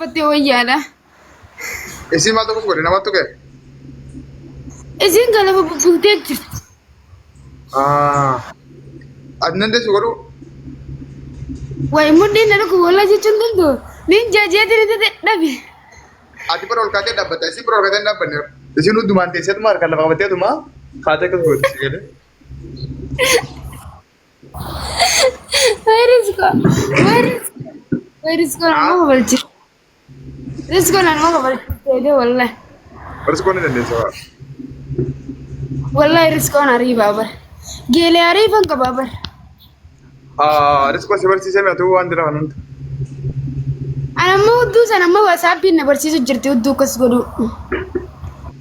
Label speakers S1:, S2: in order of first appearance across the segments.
S1: Pati wayyaadha.
S2: Isin maaltu kus godhe namatti ga'e?
S1: Isin kana bubuutee jirti.
S2: Ati nan deessu godhu?
S1: Wayi mudhiin na dhugu walaa jechuun danda'u. Nin jaajee dhabe.
S2: Ati bira ol kaatee dhaabbata. Isin bira ol kaatee hin dhaabbanne. Isin hundumaan teesseetuma harkaan lafa qabatteetuma kaatee akkas godhe si galee.
S1: Risko nama kabalchiisa. Risko nama kabalchiisa wallahi.
S2: Riskoon ni dandeessa waa.
S1: Wallahi riskoon ariifaa bara. Geelee ariifan qabaa bara.
S2: Riskoo si barsiisee mi'atu waan dira kanumta.
S1: Ani amma hudduu sana amma wasaappiin na barsiisu jirti hudduu akkas godhu.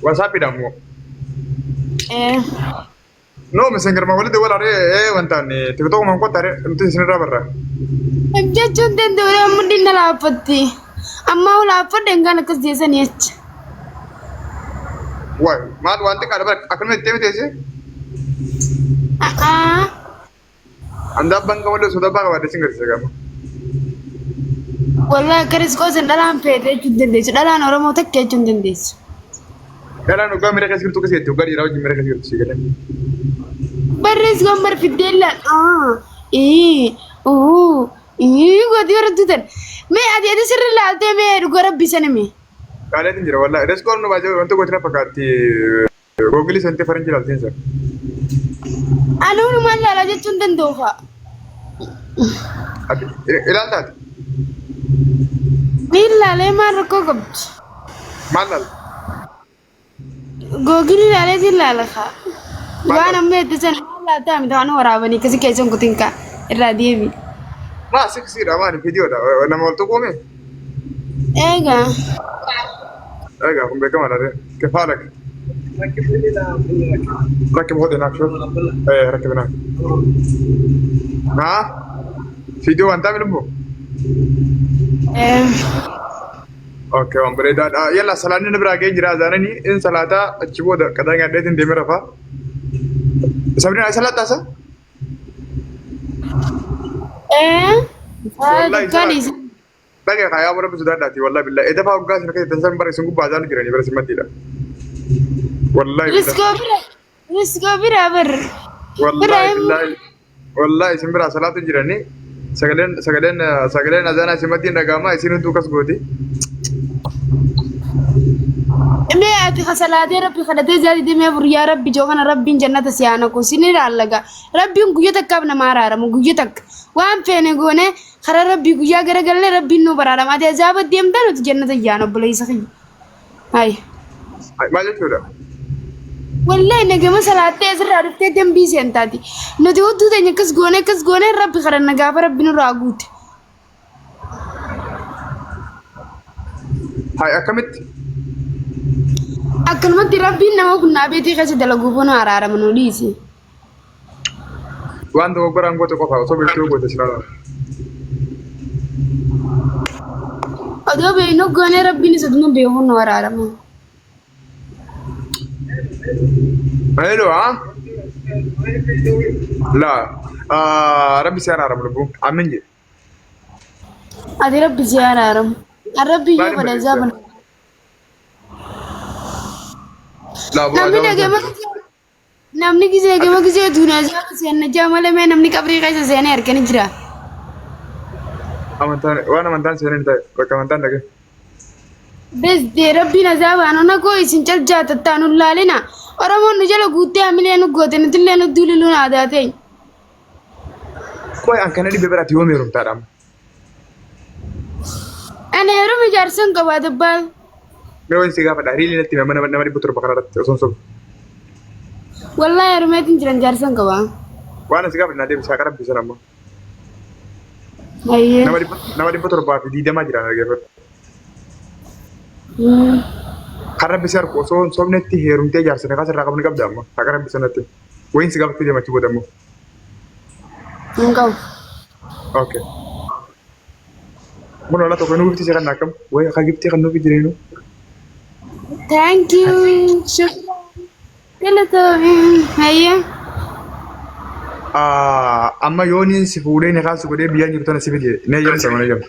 S2: Wasaappiidhaan moo? No, messenger ma walitti wal aree wantaan tiktok man qottare nuti isinirraa barra.
S1: Jechuun danda'u amma dinna laaffatti. Amma laaffadhe kan akkas jeesanii jecha.
S2: Waay maal wanti qaadha bara akkanuma itti miteesse? Andaa banka malee sodaa baqa baadde sin garsiisa gama.
S1: Wallahi akka riskoo sin dhalaan feete jechuun dandeessu. Dhalaan Oromoo takka jechuun dandeessu.
S2: Dhalaan dhugaa miira keessa jirtu keessa dhugaa dhiiraa wajjin miira keessa jirtu si galee.
S1: Barreessi kan barfiddeellaan gooti warra tutan mee ati sirri laaltee mee dhuga rabbisani mee
S2: Qaaleetiin jira wallahi reskoon nu baajee wanti gooti na fakkaatti googilii santi faranjii laalteen sana.
S1: Ani hunumaan laalaa jechuun danda'u fa'a.
S2: Ilaaltaati?
S1: Ni ilaalee maal rakkoo qabdi?
S2: Maal laal?
S1: Googilii ilaaleetiin laala fa'a. Waan amma eeddisan laataa miti waan waraabanii kasi keessan kutinka irraa deebi.
S2: Maa siksiidha maani viidiyoodha nama wal tuquume?
S1: Eegaa.
S2: Eegaa kun beekamaadha de kefaalak. Rakki boode naaf shoo. Rakki binaaf. Haa? Viidiyoo waan taa'ame lubbuu? Okay, waan bareedaadha. Yalla salaanni na biraa ga'ee jira azaananii in salaataa achi booda qaxaa nyaadheetiin deemee rafaa. Sabni ay salata sa?
S1: Kanis.
S2: Lagi kaya mo na sudah dati wallahi billahi. Eda pa ugas na kasi tansan bare sungguh bazan kira ni bare simati lah. Wallahi.
S1: Risko bira ber.
S2: Wallahi billahi. Wallahi simbira salatu jirani. Sagalen azana simati nagama isinu tukas goti.
S1: Mee ati khasalaatee rabbi kadhatee zaati deemee furu yaa rabbi joo kana rabbiin jannata siyaana kun sinni laallaga rabbiin guyyaa takkaaf nama araaramu guyyaa takka waan feene goone karaa rabbii guyyaa garagalee rabbiin nu baraarama ati azaaba deemtaa nuti jannata yaana obboleessa kiyya. Hayi.
S2: Maal jechuudha?
S1: Wallahi nagama salaattee asirraa dhuftee dambii seentaati nuti hudduu teenya akkas goone rabbi kadhanna gaafa rabbi nurraa guute.
S2: Hayi akkamitti?
S1: Akkanumatti rabbiin nama kunnaa beetii keessa dalaguuf nu araarama nu dhiisi.
S2: Waan dogoggoraan goote qofa osoo beektuu goote silaa.
S1: Odoo beeknu goonee rabbiin isa nu beekuun nu araarama.
S2: Hello ah? La rabbi si araaramu lubbu amin je.
S1: Ati rabbi si araaramu. Rabbi yoo fedhe zaaban. Namni gisee gama gisee duunaa zaaban seenna jaamala mee namni qabrii keessa seenee arganii jira.
S2: Waan amantaan seenanii ta'e bakka amantaan dhagee.
S1: Beesdee rabbiin azaabaan ona koo isin cal jaatattaa nu laalina. Oromoon nu jala guuttee hamilee nu goote nutillee nu duuliluun aadaa ta'e.
S2: Koi an kana dhibee biraatti yoom heerumtaadhaam?
S1: Ani heeruma jaarsan qabaata baal.
S2: Mee wanti si gaafadha hiriirri natti nama dhibbu torba kanarratti osoo hin sobu.
S1: Wallahi heerumeetiin jiran jaarsan qabaa.
S2: Waan si gaafadha naa deebisaa qarabbii sana ammoo.
S1: Ayyee.
S2: Nama dhibba torbaa fi 20 jiran argeeffatu. Kan rabbi si harku osoo hin sobnetti heerumtee jaarsanii kaasirraa qabni qabda amma akka rabbi sanatti. Wayin si gaafattee deemachuu booda ammoo.
S1: Hin qabu.
S2: Okay. Mun wala tokko nuuf itti kan akkam wayi akka giftee kan nuuf jireenu.
S1: Thank you. Shukran. Galatoomii. Ayyee.
S2: Amma yooniin si fuudhee ni kaasu godhee biyyaan jirtu tana si fide nee jedhamsa mana jedhamu.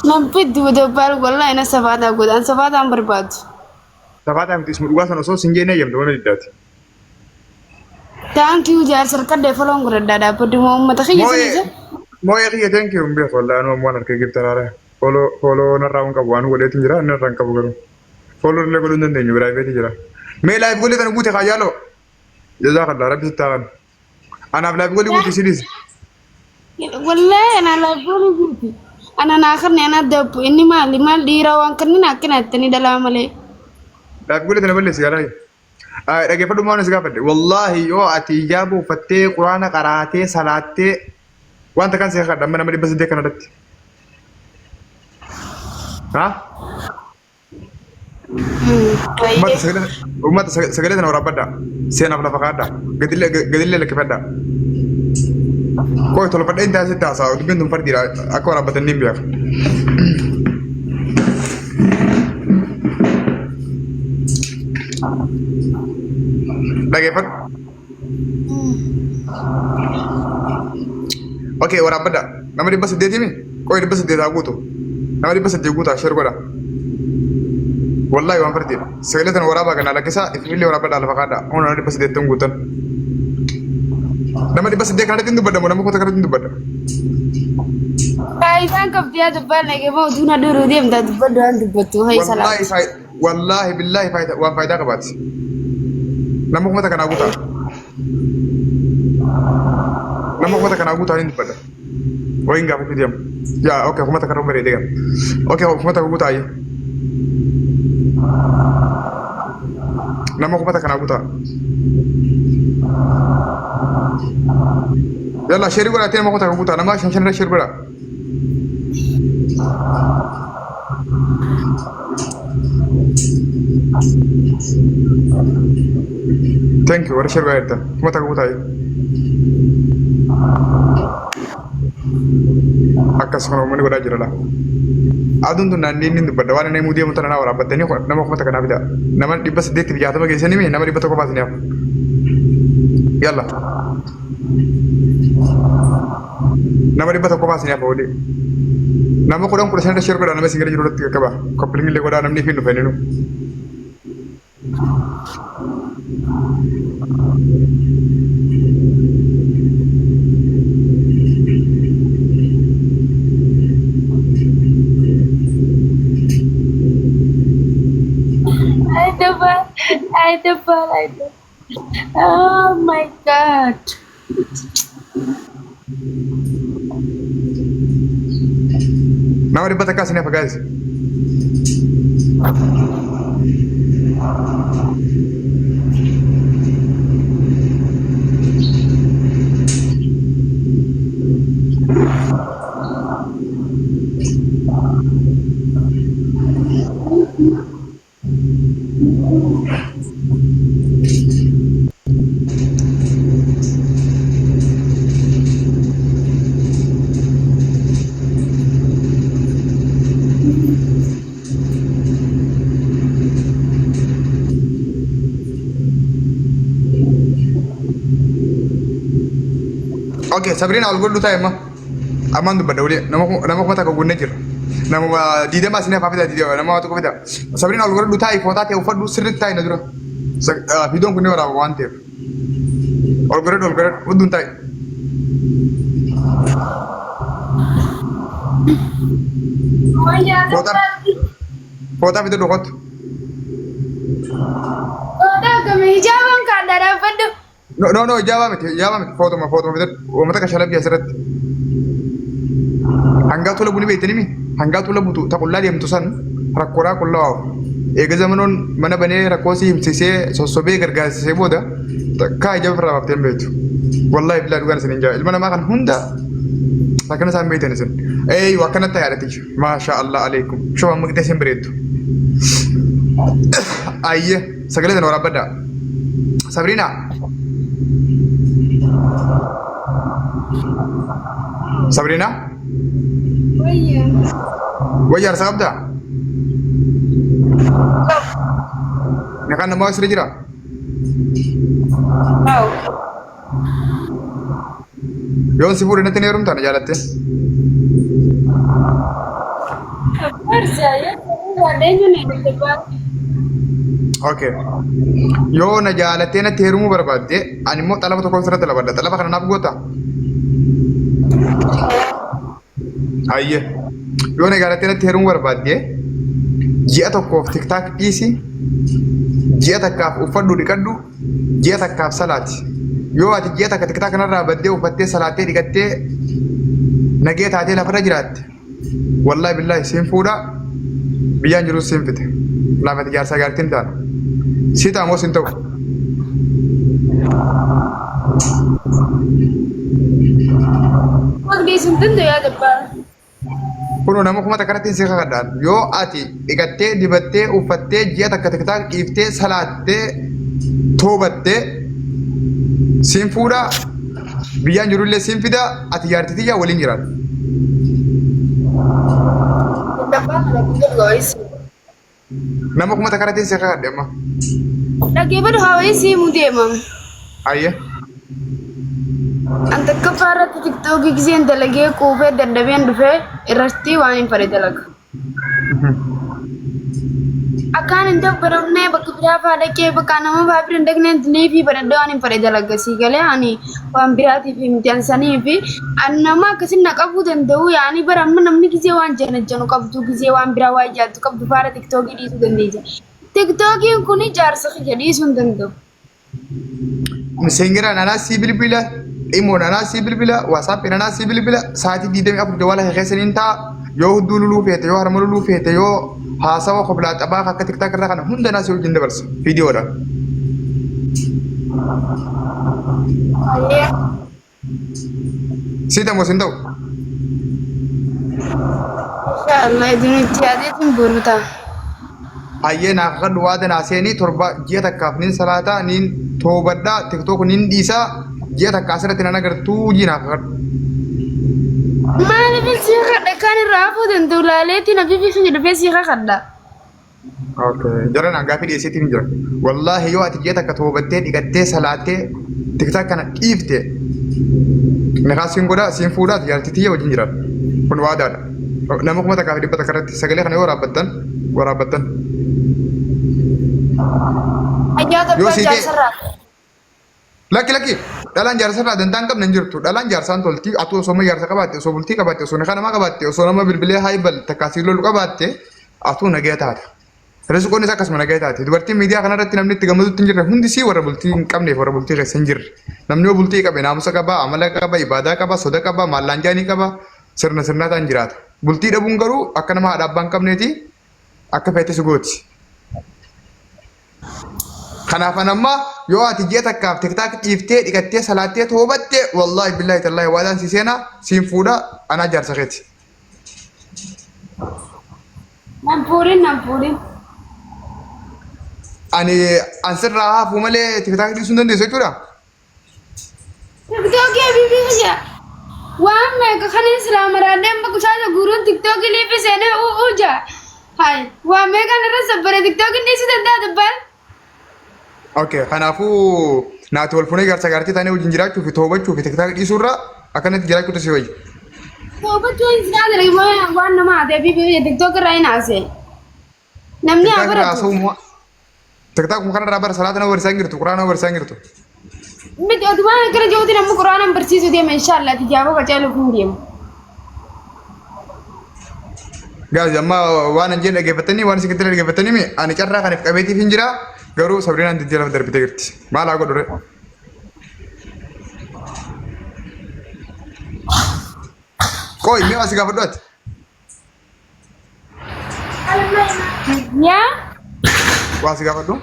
S1: نبدي ودبال والله أنا سفاد أقول أنا سفاد عم برباد.
S2: سفاد عم تسمع واسنا صوص سنجينا يوم دونا للدات.
S1: Thank you جار سرقة دفلون قرد دادا بدي ما تخيل سنجة.
S2: ما يا أخي thank you مبيا والله أنا ما نركي جبت ترى follow نراون كابوان ولا تنجرا نران كابوكرو follow اللي يقولون دندني براي بيتي جرا ما لا يقول لي أنا بوتي خيالو جزاك الله ربي ستاغن أنا بلا بقول لي بوتي سيريز
S1: والله أنا لا بقول بوتي أنا ناخرني أنا دب إني ما ديرا وانكرني ناكنا تاني دلام عليه.
S2: لا بقول لي أنا بلي سيارة رجع فدو ما نسقى فدي والله يو أتيجابو فتى قرآن قرأتي صلاتي وأنت كان سيخدم دم أنا بس ديك أنا دت ها وما تسجلت أنا ورا بدا سينا بلا فقادا قديل لك بدا كوي تلو بدا أنت هسه تاسع وتبين فردي أكو ورا بدا نيم بيا lagi apa? Oke, orang beda. Nama di bahasa dia ni. Kau di bahasa dia aku tu. Nama di bahasa dia aku tu share kau dah. Wallahi orang pergi. Sekali tu orang apa kan? Ada kisah. Ini orang beda alfa kada. Orang di bahasa dia tunggu tu. Nama di bahasa dia kan ada tindu beda. Nama kau tak ada tindu beda.
S1: Kaisan kau dia tu pada lagi mau tu nak dulu dia minta tu beda tu betul. Hai salam.
S2: Wallahi billahi faida. Wan faida kabat. Nama kau tak kena aku tak. Nama kau tak kena aku tak ini pada. Oh enggak apa diam. Ya oke aku tak kena beri dia. Oke aku tak aku tak. Nama kau tak kena aku tak. Yalla share gua nanti nama kau tak aku tak. Nama shan share gua. Thank you. Orang share gua itu. Kau tak aku tak. Akas kalau mana gua dah jelah. Adun tu nanti ni tu pada warna ni mudia mutan nama orang. Bertanya nama kau tak kenal bida. Nama di pas dia tidak jatuh bagi sini ni. Nama di pas kau pas ni apa? Yalla. Nama di pas kau pas ni apa boleh? Nama kau orang persen share gua. Nama singgah jurut tiga kaba. Kau pilih le gua dah nama ni film ni.
S1: I double. Oh my God.
S2: Nama di pas kas ni apa guys? Oke, Sabrina algo dulu tanya mah. Aman tu pada boleh. Nama kau tak kau guna je. Nama dia masih ni apa dia? Nama tu kau beda. Sabrina algo dulu tanya. Foto tanya. Ufad dulu seret tanya dulu. Video kau ni orang wanted. Algo dulu tanya. Foto video dokot.
S1: Foto kami jawab kan darah pedu.
S2: No, jawab foto video. Mata kasih lagi seret. Hangga tu lagu ni betul ni. Hangga tu lagu tu tak kullah dia mutusan. Rakora kullah. Ega zamanon mana bane rakosi sise sosobe gargas seboda. Kai jawab rawak tembe tu. Wallahi bila dugaan seninja. Ilmana makan hunda. Lakana sampai itu nisan. Wakana tayar tu. Masya Allah alaikum. Coba kita sembrit tu. Ayah, segala dan orang beda. Sabrina. Sabrina? Wajar sabda. Nakan nama istri jira. Yon sibuk nanti ni rum tanah jalan tu. Okay. Yoo na jaalattee natti heerumuu barbaadde ani immoo xalaba tokko sirratti labadda. Xalaba kana naaf goota. Hayyee. Yoo na jaalattee natti heerumuu barbaadde ji'a tokkoof tiktaak dhiisi. Ji'a takkaaf uffadhu dhiqadhu. Ji'a takkaaf salaati. Yoo ati ji'a takka tiktaak kanarraa baddee uffattee salaattee dhiqattee nagee taatee lafarra jiraatte. Wallahi billahi siin fuudha. Biyyaan jirus siin fite. Laafati jaarsaa gaartiin taana. Sita moo siin ta'u. Kun nama kuma takkaratti si kakadhaan yoo ati dhiqattee dibattee uffattee ji'a takka tiktaak dhiiftee salaattee toobattee siin fuudha. Biyyaan jirullee siin fida ati jaartitiyyaa waliin jiraata. Nama kuma takkaratti si kakadhe amma.
S1: Dhaggeeffadhu hawaii siimuu deemam.
S2: Hayyee.
S1: Anta kafaarratti tiktookii giseen dalagee quufee daddabeen dhufee irratti waan hin fare dalaga. Akkaan hin dabbaramnee bakka biraa fa'aa dhaqee bakka nama fa'aa bira hin dhaqnee dinii fi badaddaa waan hin fare dalaga sii galee ani waan biraatiif imtiyaansanii fi ani nama akkasiin na qabuu danda'u yaani bara amma namni gisee waan jannajjanu qabdu gisee waan biraa waa ijaartu qabdu fa'aa tiktookii dhiisuu dandeessa. Tiktookiin kun jaarsa dhiisuu hin danda'u.
S2: Miseengira nanasi bilbila, imo nanasi bilbila, WhatsApp nanasi bilbila, sa'aatii 24 jawala keessaniin ta'a. Yoo hudduu luluu feete, yoo harma luluu feete, yoo haasawa qoblaa xabaa akka tiktaak irraa kana hunda naasii wajjin dabarsa viidiyoodha. Sita moo siin ta'u?
S1: Inshallah idinitti yaadeetiin boruta.
S2: Hayyee naaf kadhu waada naaseenii torba ji'a takkaaf nin salaataa nin toobadhaa tiktook nin dhiisaa ji'a takka asirratti nan agartuu jinaaf kadhu.
S1: Maaliif si kadha kan irraa hafuu danda'u laaleetti na bifi dhufee si kadha.
S2: Okay, jaran anggaa fi dhiyeessiitiin hin jira. Wallaahi yoo ati ji'a takka toobattee dhiqattee salaattee tiktaak kana dhiifte nakaa siin godhaa siin fuudhaa jaartitiyya wajjin jira. Kun waadaadha. Nama kuma takkaa fi dhibba takka irratti sagalee kana yoo waraabbattan.
S1: Ajjaata abbaa jaarsarraa.
S2: Lakki dhalaan jaarsarraa dantaan qabna hin jirtu. Dhalaan jaarsaan toltii atu osoo jaarsa qabaatte osoo bultii qabaatte osoo nakaa namaa qabaatte osoo nama bilbilee haayibal takkaasii lolu qabaatte atu nagaya taata. Resuqoonis akkasuma nagaya taate. Dubartiin miidiyaa kanarratti namni itti gammadutti hin jirre hundi sii warra bultii hin qabneef warra bultii keessa hin jirre. Namni yoo bultii qabe naamusa qaba, amala qaba, ibaadaa qaba, soda qaba, maallaanjaanii qaba, sirna ta'an jiraata. Bultii dhabuun garuu akka nama haadha abbaa hin qabneeti akka feete si gooti. Kanaafan amma yoo ati ji'a takkaaf tiktaak dhiiftee dhiqattee salaattee toobatte wallahi billahi tallahi waadaan si seenaa siin fuudha anaa jaarsa keeti.
S1: Nan fuudhin.
S2: Ani ansirraa haafuu malee tiktaak dhiisuu hin dandeessu jechuudha.
S1: Tiktookii bibii jaa. Waan meeqa kan islaamaraadhaan bakka shaasha guuruun tiktookii liifi seenee uujaa. Hai, waan meeqan irra sabbare tiktookiin dhiisuu danda'a dabbal.
S2: Okay, kanaafuu naati wal fuunee jaarsa gaartii taanee wajjin jiraachuu fi toobachuu fi tiktaak dhiisuurra akkanatti jiraachuutu si wayya.
S1: Toobachuu hin jiraatare waan nama haatee bibii tiktookii irraa hin haasee. Namni haa baratu.
S2: TikTok kanarraa bara salaata nama barsiisaa hin jirtu, quraana nama barsiisaa hin jirtu.
S1: Miti odumaan akkana jiruuti namni quraana barsiisuu deema inshallah tijaaba facaaluuf hin deemu.
S2: Gaazii amma waan hin jenne dhaggeeffatanii waan isin gidduu dhaggeeffatanii ani carraa kaniif qabeetiif hin jira garuu sabrinaan diddiirama darbitee jirti. Maal haa godhure? Qoy mee asi gaafadhu ati.
S1: Yaa?
S2: Waa si gaafadhu?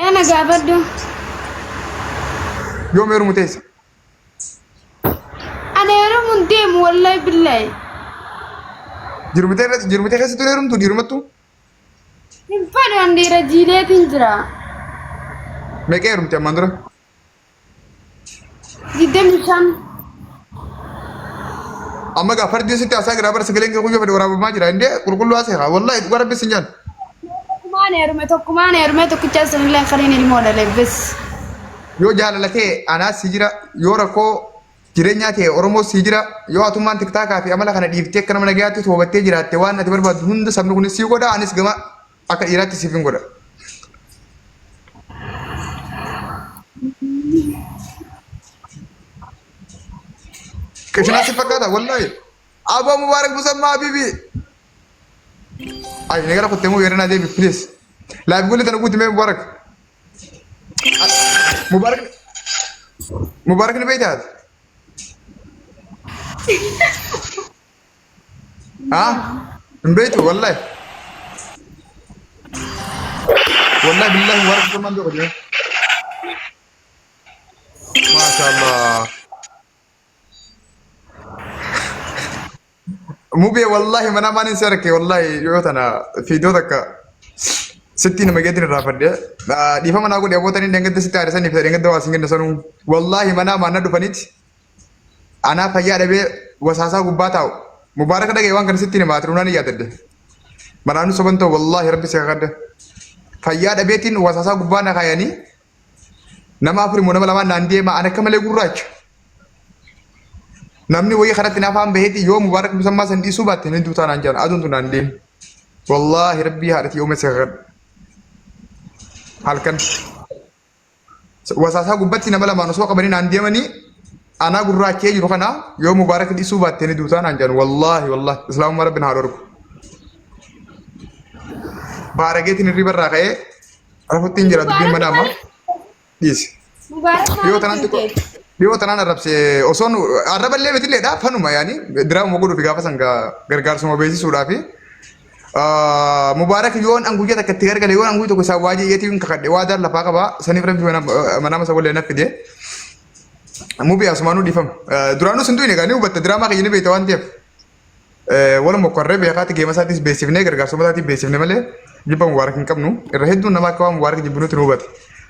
S1: Ana gaafadhu.
S2: Yoo meerumu teessa?
S1: Ana heerumu hin deemu wallahi billahi.
S2: Jirumtee keessattuu heerumtu diirumattu?
S1: Hin fadhu an dhiira jiileetiin jira.
S2: Meeqa heerumte ammaan dura?
S1: 25.
S2: Amma gaa fardi sitti haasaa gara bara sagaleen kee kuyyoo fedhe waraabamaa jira indee qulqulluu haasee wallahi dhugaa rabbi sin jaan.
S1: Tokkumaan heerume tokkicha sanillee kan inni ilmoo dhalee bes.
S2: Yoo jaalalatee anaas si jira yoo rakkoo jireenya ta'e Oromoo sii jira yoo atummaan tiktaakaa fi amala kana dhiiftee akka nama nagayaatti toobattee jiraatte waan ati barbaaddu hunda sabni kunis sii godha anis gama akka dhiiraatti siif hin godha. Kishana si fakkaata wallahi. Aboo Mubaarak Musammaa Habibi. Ay negara kutte mu yerena deebi please. Laaf gulli tan guuti mee Mubaarak. Mubaarak ni beeytaat. Mbeytu wallahi. Wallahi billahi Mubaarak Musammaa ndo ko. MashaAllah. Mube wallahi mana manin sarke wallahi yotana video takka sitti nama gedin rafadde difa mana ko de abotani dengade sitti ada sani dengade wasingin sanu wallahi mana mana dufanit ana fayya dabe wasasa gubbata mubarak dage wan kan sitti ne matruna ni yatade mananu sobanto wallahi rabbi sakade fayya dabe tin wasasa gubbana kayani nama afri mo nama lama nande ma ana kamale gurrach namni wayi kharati nafam beheti yo Mubarak Musammaa sandi subat ne dutan anjan adun tunan din wallahi rabbi hadati yawma sagad halkan wasasa gubbati namala manu so qabani nan demani ana gurra ke jiru kana yo Mubarak di subat ne dutan anjan wallahi wallahi islamu rabbina hadorku barageti ni ribar raqe rafutin jira dubin madama dis
S1: Mubarak
S2: yo tanan ko Biyo tanan arabse oson araballe betille da fanuma yani drama mogodu fi gafa sanga gargar suma besi sudafi Mubarak yon anguja takatti gargale yon anguja ko sawaji yeti ka kadde wadar la faka ba sani fram mana masa wolle nafide mubi asmanu difam duranu sundu ne gani ubatta drama ka yini beta wantef wala mo korre be khati ge masatis besifne gargar suma tati besifne male jiba Mubarak kamnu irheddu nama ka Mubarak jibunu tunubat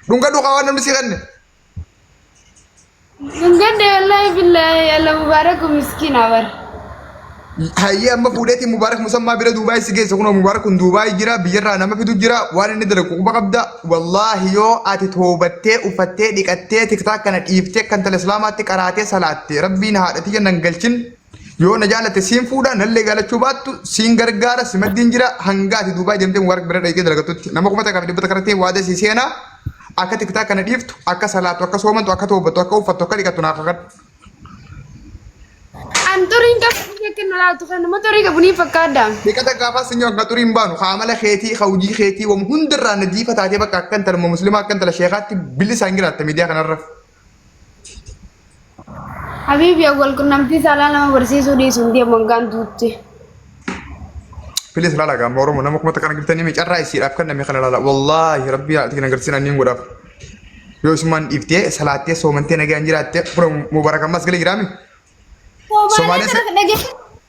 S2: dunga du kawan nam siganne
S1: Ngande wallahi billahi Allah Mubarak miskin awar.
S2: Hayya amma fuudheeti Mubarak Musammaa bira Duubaay si geessa kunoo Mubarak kun Duubaay jira biyyarraa nama fitu jira waan inni dalagu quba qabda wallahi yoo ati toobattee uffattee dhiqattee tiktaak kana dhiiftee kan tala islaamaatti qaraatee salaatte rabbiin haadhati jennan galchin yoo na jaalatte siin fuudha nallee galachuu baattu siin gargaara si maddiin jira hanga ati Duubaay deemtee Mubarak bira dhaqee dalagatutti nama kuma takkaaf dhibbata karatee waada si seenaa akka tiktaak kana dhiiftu akka salaatu akka soomantu akka toobattu akka uffattu akka dhiqattu naaf kakadhu.
S1: Anturin ka yakin la tu kan motori ka buni fakada.
S2: Dikata gafa sinyo ngaturin banu khamala kheti khawji kheti wa hundra nadifa taate bakka kan tar muslima kan tar sheikhati bil sangira ta media kan arraf.
S1: Habibi awal kun namti sala lama bersih di sundi manggan tutti.
S2: Please lala ga moro mo namak mata kan gitani mi charra isi raf kan nami khala lala wallahi rabbi ya tina garsin anin godaf. Yo usman ifte salate so mante nagi anjiratte pro mubarak mas gali grami.
S1: Somali se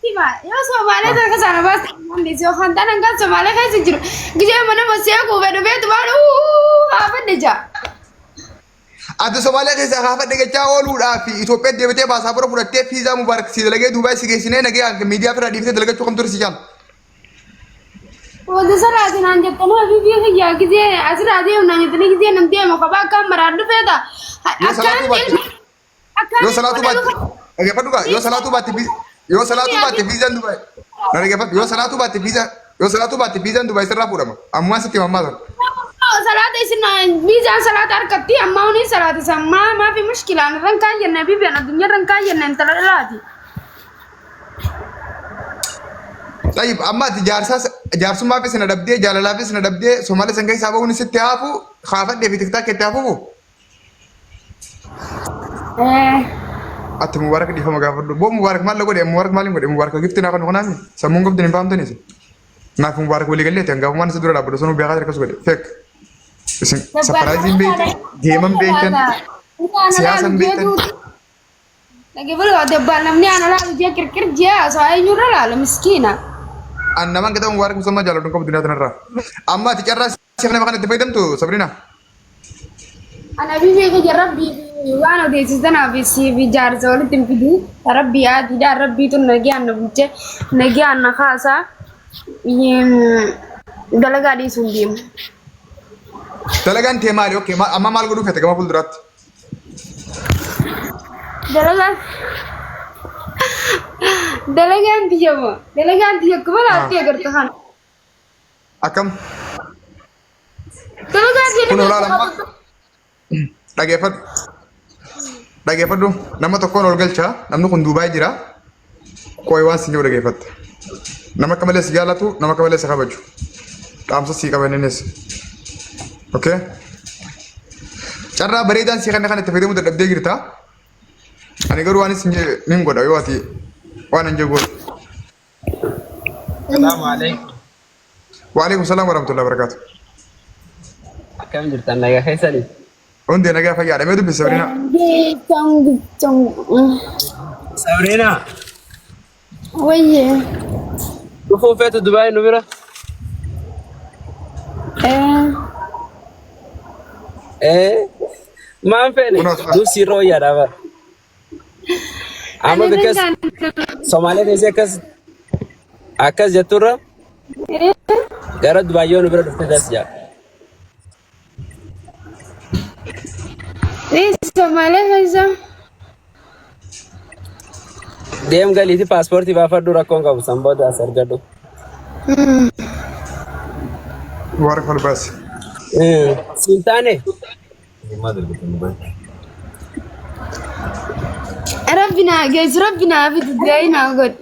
S1: Tima, yo Somali se kasana bas mandi se khanda nanga Somali kai sijru. Gije mana masya ko bedo bedo baru apa deja.
S2: Adu Somali ke sahabat de cha olu da fi Ethiopia de bete basa pro puratte visa mubarak si lage Dubai si gesine nagi an media fra difte de lage chukam tur si jam.
S1: वो दूसरा राजी नान जब तनो अभी भी है या किसी ऐसे राजी होना है इतने किसी नंदी है मौका बात काम मराठू पे था
S2: yo salatu bat age paduga yo salatu bat visa Dubai nare ge pat yo salatu bat visa Dubai serra pura ma amma sati mamma sar
S1: salat isna visa salat ar katti amma uni salat samma ma fi mushkila ran kan ya nabi bi na dunya ran kan ya nan talalati
S2: طيب اما جارسما في سنه دبدي جلالا في سنه دبدي سومالي سنگي سابو ني ستيافو خافت دي في تيك تاك تافو ات مبارك دي فما غافر بو مبارك مال لغو دي مبارك مالين غو دي مبارك غفتنا كن خنامي سمون غبد ني فامتني سي ما في مبارك ولي غلي تنگا مان سدور دابو سونو بيغا ركس غدي فك سبرايزين بيت گيمم بيتن سياسن بيتن
S1: lagi boleh ada balam ni anak lagi dia kerja saya nyuruh lah miskina
S2: an naman kita mubarak Musammaa jalan dong dunia tanara amma ticara siapa nama kan tepedam tu Sabrina
S1: anak bibi kerja Rabbi wana deh sistem habis bijar soal tempidu Rabbi ya tidak Rabbi tu nagi anak khasa yang dalaga di sundim
S2: dalagan temali oke amma mal gudu fete kama puldurat
S1: dalagaan diyamu dalagaan diyak kemana hati agar tahan
S2: Akam
S1: dalagaan dia
S2: kun olaa lamma dhageeffadhu nama tokkoon ol galchaa namni kun Duubaay jira kooyi waan sin jiru dhageeffatta nama akka malee si jaallatu nama akka malee si kabaju dhaamsa sii qabaninnis okay carraa bareedaan sii kana itti fayyadamuu dadhabdee jirta ani garuu waan isin nin godha yoo ati waan an jegoon
S3: Assalamu alaikum.
S2: wa alaikum salaam wa rahmatullahi wa barakatuh
S3: Akkam jirtan nagaa keessanii?
S2: hundee nagaa fayyaadha mee dubbisa Sabrina
S3: Sabrina,
S1: waye
S3: dhufuu feetu Dubaay nu bira? Maan feene?
S2: Kunuunsa.
S3: Dursii rooyyaadha bara. Amma bikas Somaalee keessee akkas jetturra gara Dubaayyoo nu bira dhufte das jaa.
S1: Somalia kaisa
S3: Deem galiiti paaspoortii baafadhu rakkoon qabu san booda as argadhu.
S2: Mubarak Malbaas
S3: Siin taane?
S1: ربنا جايز ربنا عبد داينا قد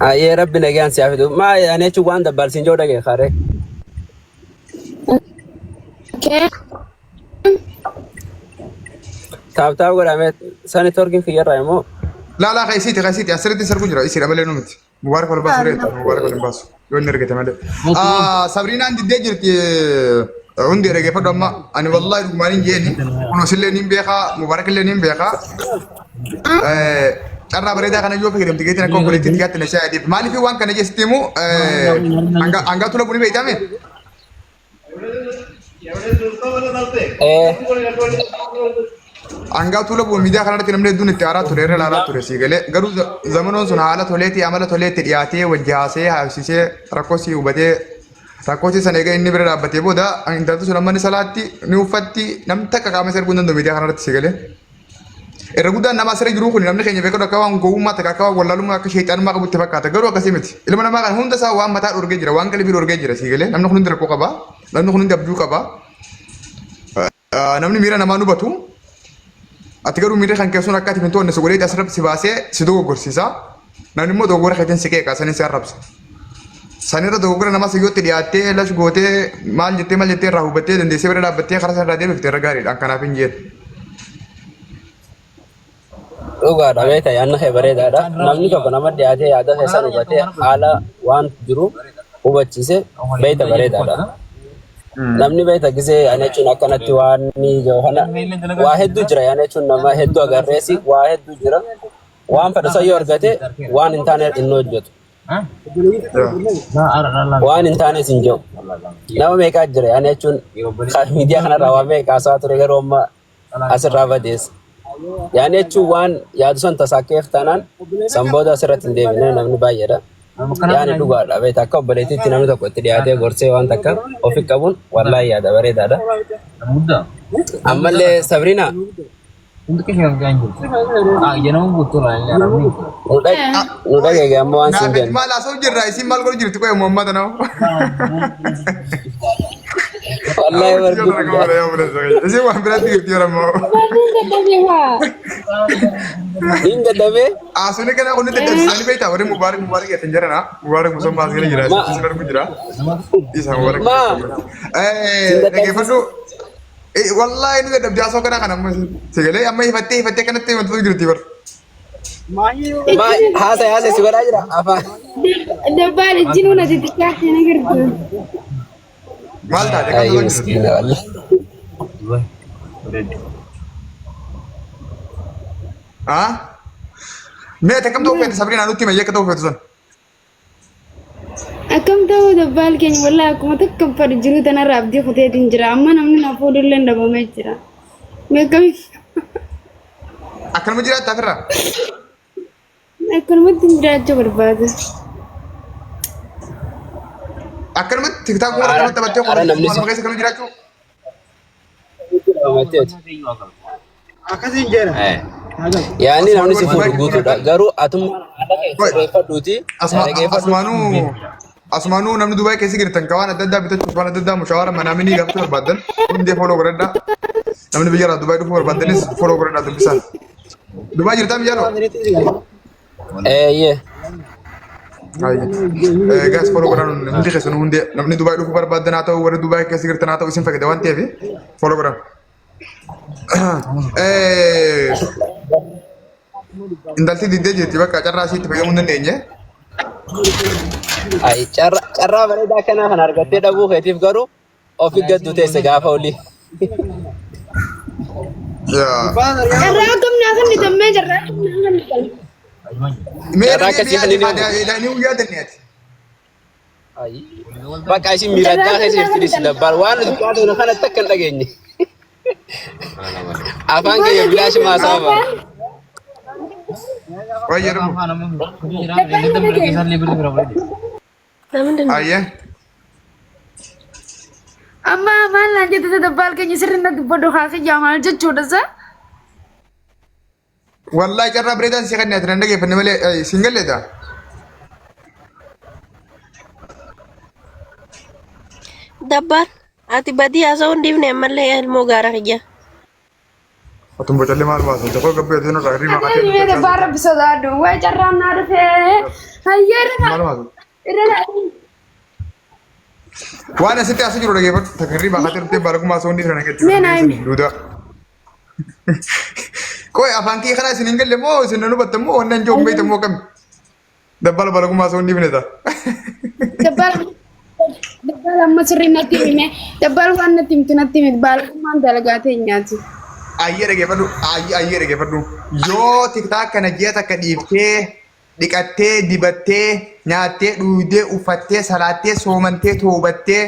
S3: Ayyee rabbi nagaan si hafidu. Maa ani jechuun waan dabbalsiin joo dhagee kaaree. Taaptaap godhamee sani torkiin kiyyarraa immoo
S2: لا خيسيتي أسرتي سرقوا جرا يصير أملي نمت مبارك ولا باس ريت مبارك ولا باس يقول نرجع تمام سابرينا عندي ديجرت عندي رجع فدوا ما أنا والله ما نجيني ونوصل لي نيم بيخا مبارك لي نيم بيخا أنا بريدا كنا جوا فكرة تيجي تنا كم كليتي تيجي تنا شاهد مالي في وان كنا جستيمو أنغا تولا بني بيجامي Angaa tuula bu'uun miidiyaa kanarratti namni hedduun itti haaraa ture irra ilaalaa ture sii galee garuu zamaanoon sun haala toleetii amala toleetti dhiyaatee wajjaasee haasisee rakkoo sii hubatee rakkoo sii sana egaa inni bira dhaabbatee booda intalti sun amma ni salaatti ni uffatti namni takka qaama isa arguu hin danda'u miidiyaa kanarratti sii galee. Irra guddaan nama asirra jiru kun namni keenya beekatu akka waan gowwummaa takka akka waan wallaalummaa akka sheexanummaa qabutti fakkaata garuu akkasii miti ilma namaa kan hunda isaa waan mataa dhorgee jira waan qalbii dhorgee jira sii galee namni kun hundi rakkoo qaba namni kun hundi abjuu qaba namni miira namaa hubatu. Ati garuu miirri kan keessuun akka ati hin toonne sogolee asirratti si baasee si dogoggorsiisa. Namni immoo dogoggora keetiin si qeeqa sanin si arrabsa. Sanirra dogoggora nama siyyootti dhiyaattee lash gootee maal jettee irraa hubattee dandeessee bira dhaabbattee karaa sana irraa deebifte irra gaariidha kanaaf hin jedhu.
S3: dhugaadha beekta yaadna kee bareedaadha. Namni tokko nama dhiyaatee yaada keessan hubatee haala waan jiru hubachiise beekta bareedaadha. Namni beekta gisee yaani jechuun akkanatti waan kana waa hedduu jira yaani jechuun nama hedduu agarreesi waa hedduu jira waan fedha yoo argate waan hin taane inni hojjetu. Waan hin taane sin jiru. Nama meeqaa jira yaani jechuun miidiyaa kanarraa waa meeqaa isaa ture garuu amma asirraa badeessa. Yaani jechuun waan yaadu san tasaakeef taanaan san booda asirratti hin deebine namni baay'eedha. Yaani dhugaadha beekta akka obboleettiitti namni tokko itti dhiyaatee gorsee waan takka ofi qabuun wallaahi yaada bareedaadha. Ammallee Sabrina nu dhageege amma waan siin jennu.
S2: Maal asoo jirra isin maal godhu jirti qo'ee Muhammad na'u.
S3: Wallaahi warri
S2: isin waan biratti jirti yoramoo.
S3: hin dadhabee
S2: Asuni kana kun dadhabsiisanii beektaa warri mubaarak eetan jirana mubaarak musan baasee jira isin argu jira isa mubaarak. Dhageeffadhu wallahi ni dadhabdee asoo kana kana sagalee amma hifattee kanatti himattuu jirti bar.
S3: haasa si godhaa jira afaan.
S1: Dabbaan ijjiin ati xiqqaatti na gargaaru.
S2: Maal taate kan
S3: Ayyuu
S2: tulan
S3: miskiina wallahi.
S2: Mee akkam ta'uu feete Sabrina nutti hima akka ta'uu feetu sun.
S1: Akkam ta'uu dabbaan keenya wallaahi akkuma takka fadhi jiru tanarraa abdii kuteetiin jira amma namni na fuudhullee dhabamee jira. Meeqami
S2: Akkanuma jiraatti afirraa.
S1: akkanumatti jiraachuu barbaada.
S2: Akkanumatti tiktaak warra kanatti taphattee
S3: Ara namni
S2: qorra keessa kan jiraachuu.
S3: يعني namni si fuudhu guutuudha garuu atummaa dhaggeeffadhuuti
S2: Asumaanuu namni Dubaay keessa jirtan ka waan adda addaa bitachuuf waan adda addaa mushaawara manaaminii gaafachuu barbaadan hundee foloo godhadhaa. Namni biyya irraa Dubaay dhufuu barbaadanis foloo godhadhaa dubbisaan. Dubaay jirtaa biyya loo?
S3: eeyyee
S2: Gaas foloo godhan hundi keessan hundee namni Dubaay dhufuu barbaadan haa ta'u warri Dubaay keessa jirtan haa ta'u isin fayyada waan ta'eef foloo godhan. Intalti diddee jirti bakka carraa isiitti fayyadamuu hin dandeenye.
S3: ay carraa bareedaa kanaa kan argattee dhabuu keetiif garuu of eeggadhu teesse gaafa olii.
S1: Jarraa akkamni akkamni tammee jarraa akkamni akkamni tammee.
S2: Meera ni uyyaa dandeeti.
S3: Bakka isin miidhagdaa keessa jirtinis dabbaan waan nuti kaatuna kanatti akka hin dhageenye. Afaan keenya bilaashi maasaa ba'a.
S2: Wayyarmu. Ayya.
S1: Amma maal naan jette dabbaan keenya sirriin dubbadhu haa kiyyaa maal jechuudha isa.
S2: Wallahi carraa bareedaan si kanneen ati dhaggeeffanne malee siin galleeta.
S4: Dabbar ati badii haasa'uu hin dhiifne ammallee ilmoo gaara kiyya.
S2: Atum bocallee maal baasan tokko gabbee ati nurraa hirrii maqaa
S1: Ani mee dabbaan rabbi sodaadhu wayi carraan naa dhufee hayyeera
S2: maal baasan.
S1: irra laadhi.
S2: Waan asitti asii jiru dhaggeeffatu takka hirrii maqaa tirtee baalakummaa osoo hundi sana
S1: Mee naayimi.
S2: duudaa. Koi afaan kee kana isin hin galle moo isin nu hubattan moo wannan joon beektan moo kam dabbala baalakummaa osoo hundi bineta.
S1: Dabbaan amma sirrii natti hime dabbaan waan natti himtu natti hime baalummaan dalagaa teenyaati.
S2: Ayyee dhaggeeffadhu yoo tiktaa kana ji'a takka dhiiftee dhiqattee dibattee nyaattee dhuudee uffattee salaattee soomantee toobattee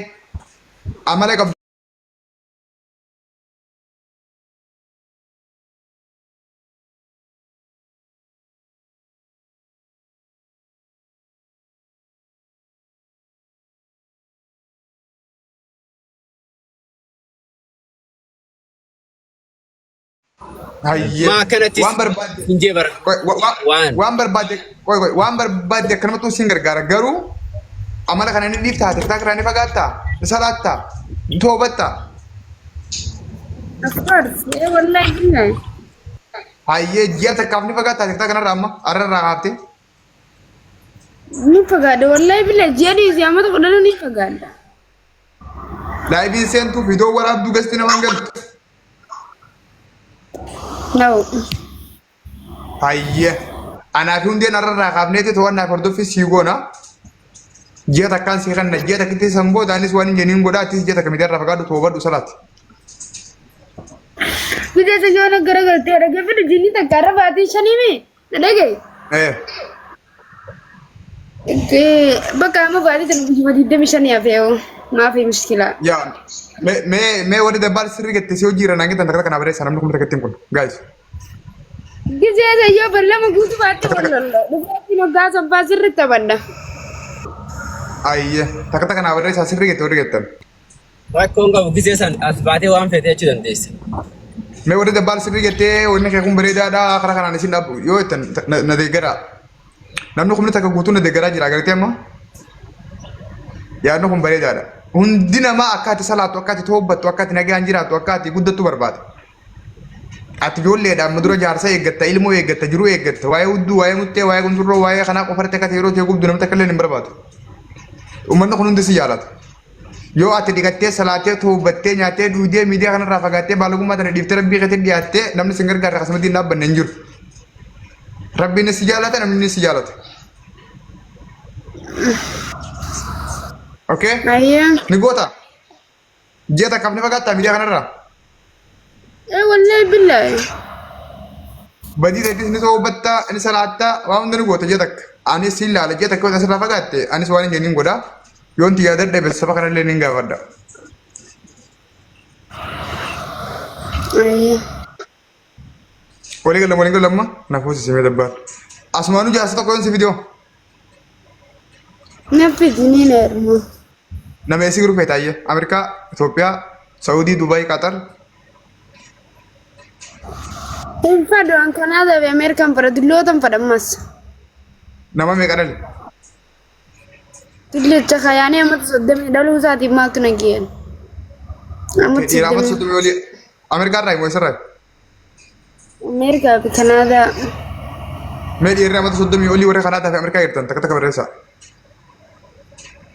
S2: amala qabdu. Hayyee
S3: Maa kanatti
S2: waan barbaadde
S3: hinjee bara.
S2: waan barbaadde akkanumatti siin gargaara garuu amala kana ni dhiiftaa tiktaa irraa ni fagaattaa ni salaattaa ni toobattaa.
S1: Of course, wallahi ina.
S2: Hayyee ji'a takkaaf ni fagaattaa tiktaa kanarraa amma har'arraa haaftee.
S1: Ni fagaadha wallahi bila jedhi siyaamata kudhan ni fagaadha.
S2: Laayibiin seentuu fidoo waraabduu gasti namaan galtu.
S1: No.
S2: Hayyee anaafi hundeen har'arraa kaafneeti to'annaa hordoffii sii goona. Ji'a takkaan sii kanna ji'a takkitti san booda anis waan hin jeniin godhaa atis ji'a takka mitiirraa fagaadhu toobadhu salaati.
S1: Bisa sejoona garagaltee dhaggeeffadhu jinni takka irra baatii shaniimi dhagee. Bakka amma baatii tan guyyuma 25 hafee'u maafi muskila.
S2: Yaa mee warri dabbaan sirrii gattee si hojii irra naangitan takka kana bareessa namni kun takkattiin kun gaayis.
S1: Gisee sayyoo ballama guutuu baatti wallollo dhugaatiin hoggaa sabbaa sirriitti taphadha.
S2: Ayyee takka kana bareessa sirrii gattee warri gattan.
S3: Rakkoon qabu gisee san as baatee waan feetee jechuu dandeessa.
S2: Mee warri dabbaan sirrii gattee wanni kee kun bareedaadha karaa kanaan isin dhaabbu yoo jettan na deeggaraa. Namni kun takka guutuu na deeggaraa jira agartee amma. Yaadni kun bareedaadha. Hundi namaa akka ati salaattu akka ati toobbattu akka ati nagaan jiraattu akka ati guddattu barbaada. Ati ijoolleedhaan madura jaarsa eeggatta ilmoo eeggatta jiruu eeggatta waa'ee hudduu waa'ee muttee waa'ee gundurroo waa'ee kanaa qofarratti akka yeroo ta'e gubdu namni takka illee hin barbaadu. Uummanni kun hundi si jaalata. Yoo ati dhiqattee salaattee toobbattee nyaattee dhuudee miidiyaa kanarraa fagaattee baalogummaa tana dhiiftee rabbii keetti dhiyaattee namni sin gargaara akkasumatti hin dhaabbanne hin jiru. Rabbiin si jaalata namni si jaalata. Okay?
S1: Ayyee.
S2: Ni goota. Ji'a takkaaf ni fagaattaa miidiyaa kanarraa.
S1: Wallahi billahi.
S2: Badii ta'ettis ni toobbattaa ni salaattaa waan hunda ni goota ji'a takka. Anis si ilaala ji'a takka asirraa fagaatte anis waan hin jenniin godhaa. Yoon ti yaadadha beeksisa kanallee ni gaafadha.
S1: Ayyee.
S2: Walii galamma naaf hoosisee dabbaan. Asumaanuu jaarsa tokko yoon si fidiyoo.
S1: Naffi jiniin ermu.
S2: Nama eessi gurufee taayye Ameerikaa, Itoophiyaa, Saawudii, Dubaay, Qatar.
S1: Infado an Canada ve American para dullotan pada mas.
S2: Nama meeqa?
S1: Dille chakayani amat soddemi dalu saati maatu nagiyan. Amat
S2: Dhiiraa amma
S1: soddemi
S2: 30 olii Ameerikaa irraa immoo isarraa?
S1: America fi Canada.
S2: Mee dhiirri amma 30 olii warra Kanaadaa fi Ameerikaa jirtan takka takka barreessaa.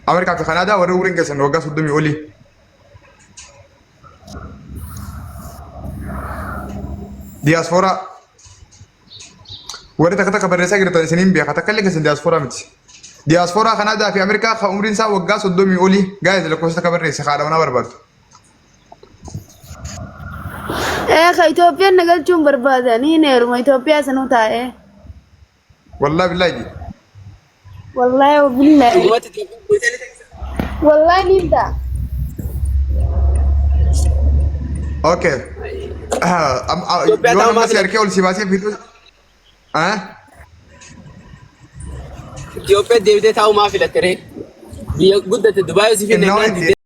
S2: Ameerikaa fi Kanaadaa warri umriin keessan waggaa 30 olii. Diaspora warri takka takka barreessaa jirtan isiniin beeka takka illee keessan diaspora miti. Diaspora Kanaadaa fi Ameerikaa kan umriin isaa waggaa 30 olii gaa'ela lakkoofsa takka barreesse haadha manaa barbaadu.
S1: Ka Itoophiyaan nagalchuun barbaadanii neeruma Itoophiyaa sanuu taa'ee.
S2: Wallaahi billaahi.
S1: Wallahi billahi. Wallahi niin ta'a.
S2: Okay. Yoo nama si harkee ol si baasee fiituu.
S3: Itoophiyaa deebitee taa'uu maa filatte ree? Biyya guddate Dubaayii si finne.